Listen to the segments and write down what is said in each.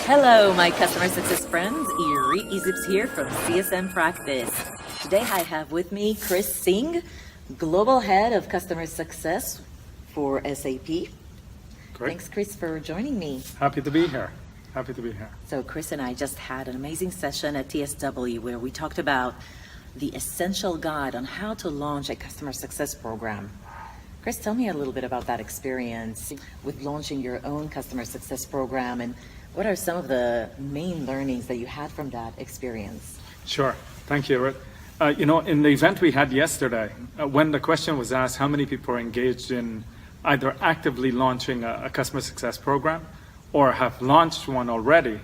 Hello, my customer success friends. 𝘧𝘪𝘱𝘕𝘬𝑚 here from CSM Practice. Today I have with me Chris Singh, Global Head of Customer Success for SAP. Great. Thanks, Chris, for joining me. Happy to be here. Happy to be here. So Chris and I just had an amazing session at TSW where we talked about the essential guide on how to launch a customer success program. Chris, tell me a little bit about that experience with launching your own customer success program, and what are some of the main learnings that you had from that experience? Sure. Thank you, Rit. In the event we had yesterday, when the question was asked how many people are engaged in either actively launching a customer success program or have launched one already,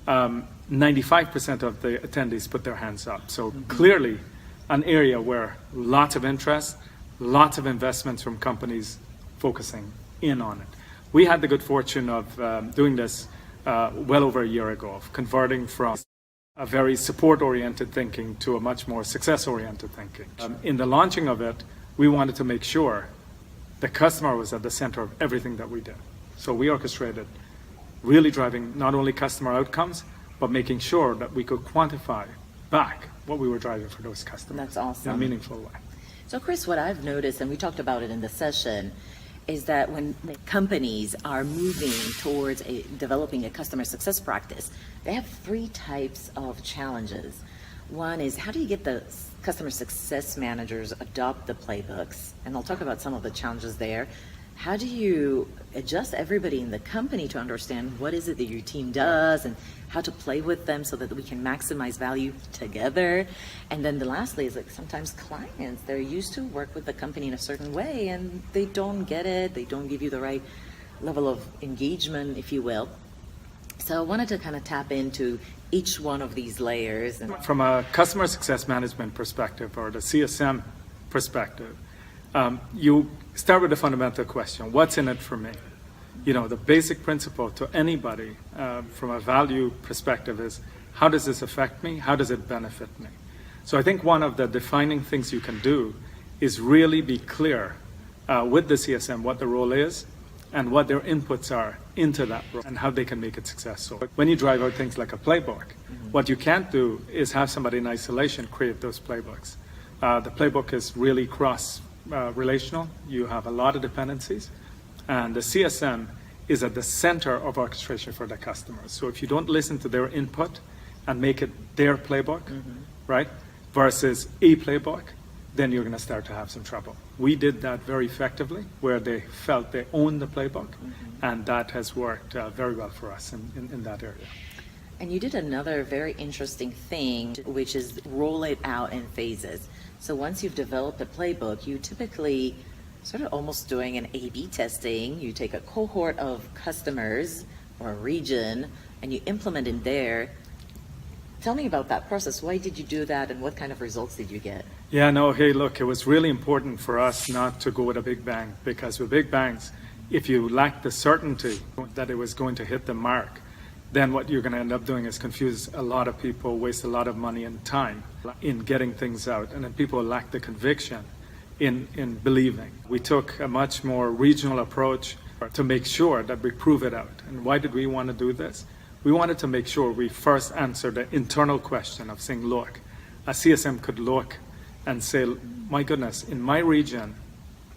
95% of the attendees put their hands up. So clearly an area where lots of interest, lots of investments from companies focusing in on it. We had the good fortune of doing this well over a year ago, of converting from a very support-oriented thinking to a much more success-oriented thinking. In the launching of it, we wanted to make sure the customer was at the center of everything that we did. So we orchestrated really driving not only customer outcomes, but making sure that we could quantify back what we were driving for those customers. That's awesome. In a meaningful way. So Chris, what I've noticed, and we talked about it in the session, is that when companies are moving towards developing a customer success practice, they have three types of challenges. One is, how do you get the customer success managers adopt the playbooks? And I'll talk about some of the challenges there. How do you adjust everybody in the company to understand what is it that your team does and how to play with them so that we can maximize value together? And then lastly is, like, sometimes clients, they're used to work with the company in a certain way and they don't get it, they don't give you the right level of engagement, if you will. So I wanted to kind of tap into each one of these layers. From a customer success management perspective, or the CSM perspective, you start with the fundamental question: what's in it for me? The basic principle to anybody from a value perspective is, how does this affect me? How does it benefit me? So I think one of the defining things you can do is really be clear with the CSM what the role is and what their inputs are into that role and how they can make it successful. When you drive out things like a playbook, what you can't do is have somebody in isolation create those playbooks. The playbook is really relational. You have a lot of dependencies, and the CSM is at the center of orchestration for the customers. So if you don't listen to their input and make it their playbook, right, versus a playbook, then you're going to start to have some trouble. We did that very effectively, where they felt they owned the playbook, and that has worked very well for us in that area. And you did another very interesting thing, which is roll it out in phases. So once you've developed a playbook, you typically sort of almost doing an A/B testing. You take a cohort of customers or a region and you implement in there. Tell me about that process. Why did you do that and what kind of results did you get? Yeah, no, hey, look, it was really important for us not to go with a big bang, because with big bangs, if you lack the certainty that it was going to hit the mark, then what you're going to end up doing is confuse a lot of people, waste a lot of money and time in getting things out, and then people lack the conviction in believing. We took a much more regional approach to make sure that we prove it out. And why did we want to do this? We wanted to make sure we first answered the internal question of saying, look, a CSM could look and say, my goodness, in my region,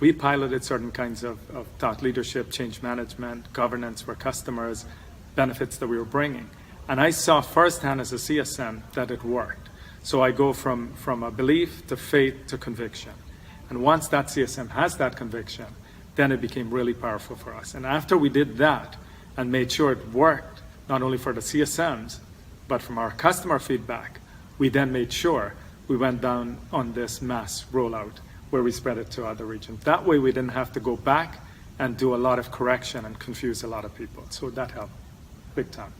we piloted certain kinds of thought leadership, change management, governance for customers, benefits that we were bringing. And I saw firsthand as a CSM that it worked. So I go from a belief to faith to conviction. And once that CSM has that conviction, then it became really powerful for us. And after we did that and made sure it worked, not only for the CSMs, but from our customer feedback, we then made sure we went down on this mass rollout where we spread it to other regions. That way we didn't have to go back and do a lot of correction and confuse a lot of people. So that helped big time.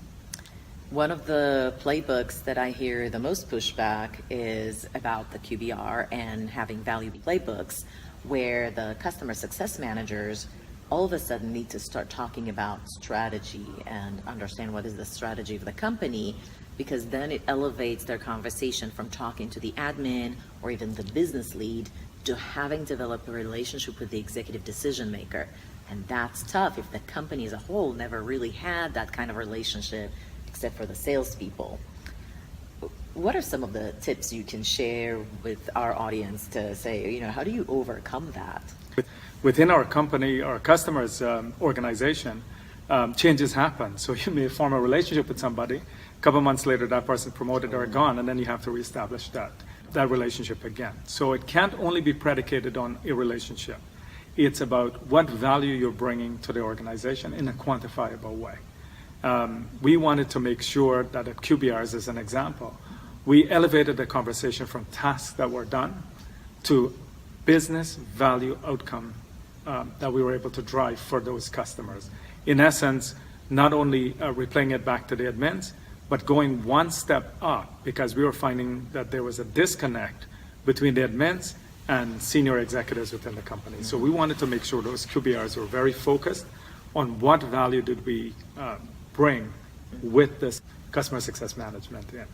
One of the playbooks that I hear the most pushback is about the QBR and having value playbooks, where the customer success managers all of a sudden need to start talking about strategy and understand what is the strategy of the company, because then it elevates their conversation from talking to the admin or even the business lead to having developed a relationship with the executive decision maker. And that's tough if the company as a whole never really had that kind of relationship except for the salespeople. What are some of the tips you can share with our audience to say, how do you overcome that? Within our company, our customers' organization, changes happen. So you may form a relationship with somebody, a couple months later that person promoted or gone, and then you have to reestablish that relationship again. So it can't only be predicated on a relationship. It's about what value you're bringing to the organization in a quantifiable way. We wanted to make sure that at QBRs, as an example, we elevated the conversation from tasks that were done to business value outcome that we were able to drive for those customers. In essence, not only replaying it back to the admins, but going one step up, because we were finding that there was a disconnect between the admins and senior executives within the company. So we wanted to make sure those QBRs were very focused on what value did we bring with this customer success management in.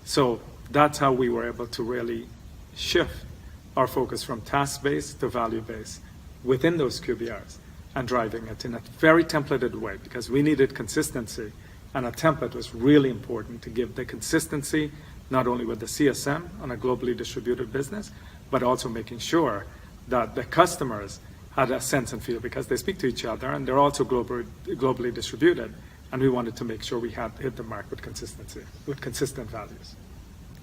So that's how we were able to really shift our focus from task-based to value-based within those QBRs and driving it in a very templated way, because we needed consistency, and a template was really important to give the consistency not only with the CSM on a globally distributed business, but also making sure that the customers had a sense and feel, because they speak to each other and they're also globally distributed, and we wanted to make sure we had hit the mark with consistency, with consistent values.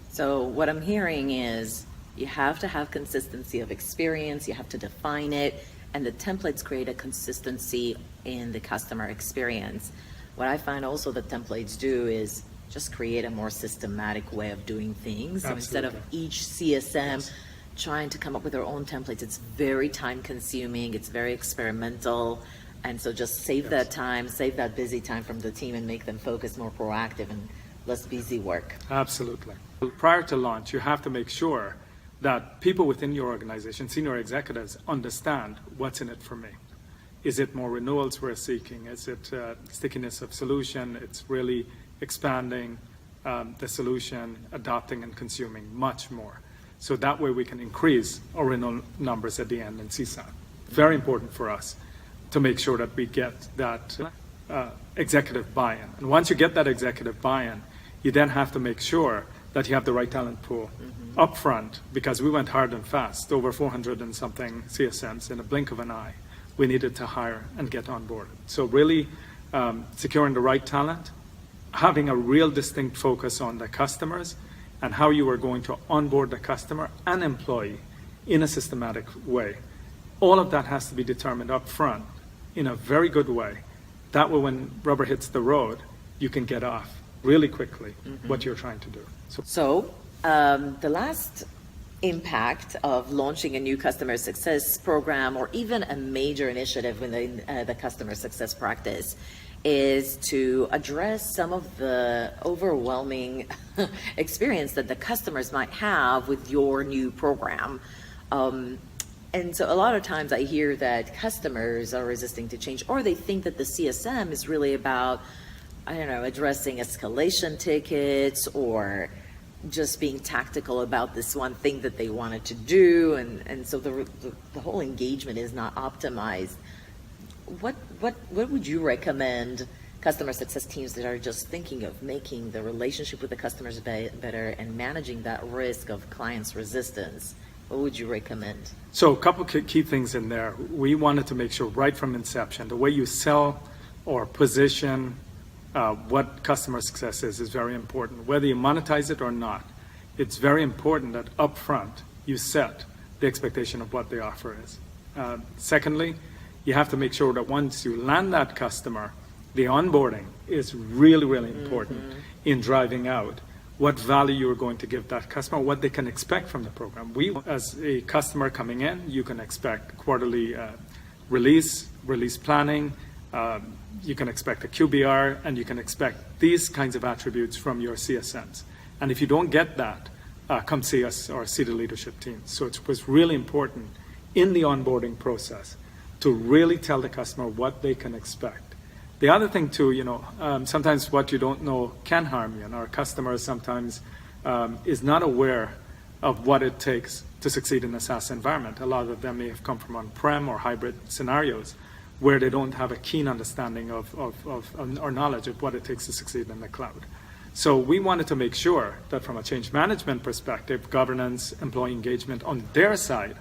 So what I'm hearing is you have to have consistency of experience, you have to define it, and the templates create a consistency in the customer experience. What I find also the templates do is just create a more systematic way of doing things. So instead of each CSM trying to come up with their own templates, it's very time consuming, it's very experimental. And so just save that time, save that busy time from the team and make them focus more proactive and less busy work. Absolutely. Prior to launch, you have to make sure that people within your organization, senior executives, understand what's in it for me. Is it more renewals we're seeking? Is it stickiness of solution? It's really expanding the solution, adopting and consuming much more. So that way we can increase our renewal numbers at the end in CSAT. Very important for us to make sure that we get that executive buy-in. And once you get that executive buy-in, you then have to make sure that you have the right talent pool up front, because we went hard and fast, over 400 and something CSMs in a blink of an eye. We needed to hire and get on board. So really securing the right talent, having a real distinct focus on the customers and how you are going to onboard the customer and employee in a systematic way. All of that has to be determined up front in a very good way. That way when rubber hits the road, you can get off really quickly what you're trying to do. So the last impact of launching a new customer success program or even a major initiative within the customer success practice is to address some of the overwhelming experience that the customers might have with your new program. And so a lot of times I hear that customers are resisting to change, or they think that the CSM is really about, addressing escalation tickets or just being tactical about this one thing that they wanted to do, and so the whole engagement is not optimized. What would you recommend customer success teams that are just thinking of making the relationship with the customers better and managing that risk of clients' resistance? What would you recommend? So a couple key things in there. We wanted to make sure right from inception, the way you sell or position what customer success is very important. Whether you monetize it or not, it's very important that upfront you set the expectation of what the offer is. Secondly, you have to make sure that once you land that customer, the onboarding is really, really important in driving out what value you're going to give that customer, what they can expect from the program. We, as a customer coming in, you can expect quarterly release planning, you can expect a QBR, and you can expect these kinds of attributes from your CSMs. And if you don't get that, come see us or see the leadership team. So it was really important in the onboarding process to really tell the customer what they can expect. The other thing too, sometimes what you don't know can harm you, and our customers sometimes is not aware of what it takes to succeed in a SaaS environment. A lot of them may have come from on-prem or hybrid scenarios. where they don't have a keen understanding of or knowledge of what it takes to succeed in the cloud. So we wanted to make sure that from a change management perspective, governance, employee engagement on their side,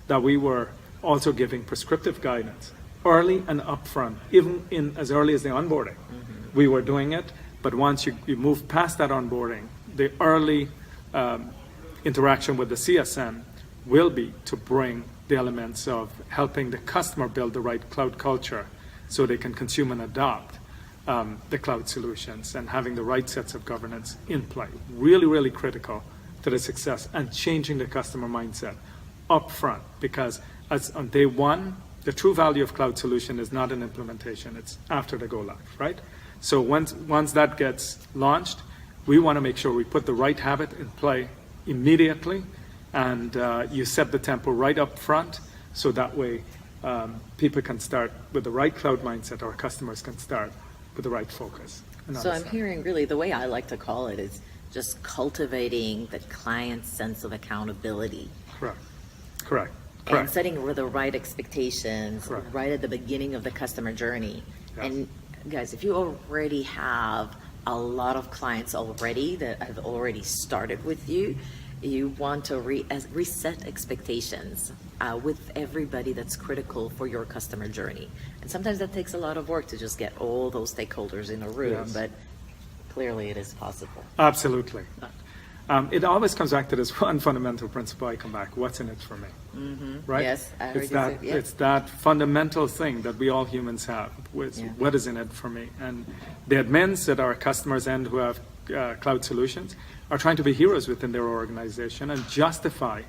that we were also giving prescriptive guidance early and upfront, even in as early as the onboarding. We were doing it, but once you move past that onboarding, the early interaction with the CSM will be to bring the elements of helping the customer build the right cloud culture so they can consume and adopt the cloud solutions, and having the right sets of governance in play. Really, really critical to the success and changing the customer mindset up front, because as on day one, the true value of cloud solution is not an implementation, it's after the go live, right? So once that gets launched, we want to make sure we put the right habit in play immediately, and you set the tempo right up front, so that way people can start with the right cloud mindset, or customers can start with the right focus. So I'm hearing really the way I like to call it is just cultivating the client's sense of accountability. Correct. And setting the right expectations Correct. right at the beginning of the customer journey. Yes. And guys, if you already have a lot of clients already that have already started with you, you want to reset expectations with everybody that's critical for your customer journey. And sometimes that takes a lot of work to just get all those stakeholders in a room, Yes. but clearly it is possible. Absolutely. It always comes back to this one fundamental principle. I come back, what's in it for me? Right? Yes, I heard it's you that say, yeah. It's that fundamental thing that we all humans have, with Yeah. what is in it for me. And the admins that our customers and who have cloud solutions are trying to be heroes within their organization and justify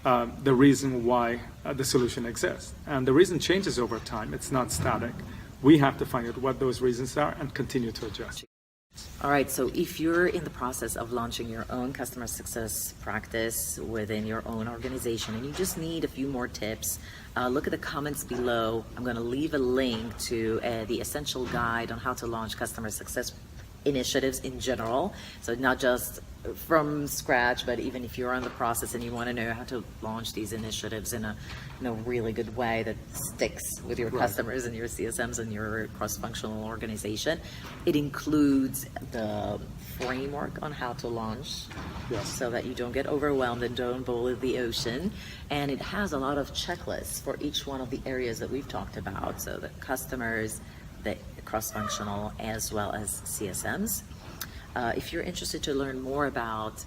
the reason why the solution exists. And the reason changes over time. It's not static. We have to find out what those reasons are and continue to adjust. All right, so if you're in the process of launching your own customer success practice within your own organization and you just need a few more tips, look at the comments below. I'm going to leave a link to the essential guide on how to launch customer success initiatives in general. So not just from scratch, but even if you're on the process and you want to know how to launch these initiatives in a really good way that sticks with your Right. customers and your CSMs and your cross-functional organization. It includes the framework on how to launch, Yes. so that you don't get overwhelmed and don't boil the ocean. And it has a lot of checklists for each one of the areas that we've talked about. So the customers, the cross-functional, as well as CSMs. If you're interested to learn more about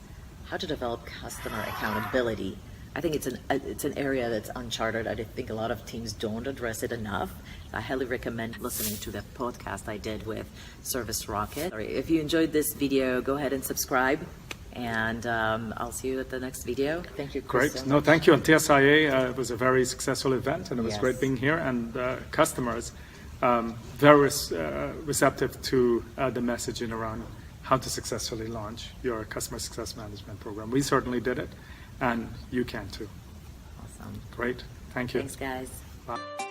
how to develop customer accountability, I think it's an area that's uncharted. I think a lot of teams don't address it enough. I highly recommend listening to the podcast I did with Service Rocket. If you enjoyed this video, go ahead and subscribe, and I'll see you at the next video. Thank you, Chris. Great. so No, much. thank you. And TSIA was a very successful event, and it was Yes. great being here. And customers very receptive to the messaging around how to successfully launch your customer success management program. We certainly did it, and you can too. Awesome. Great. Thank you. Thanks, guys. Bye.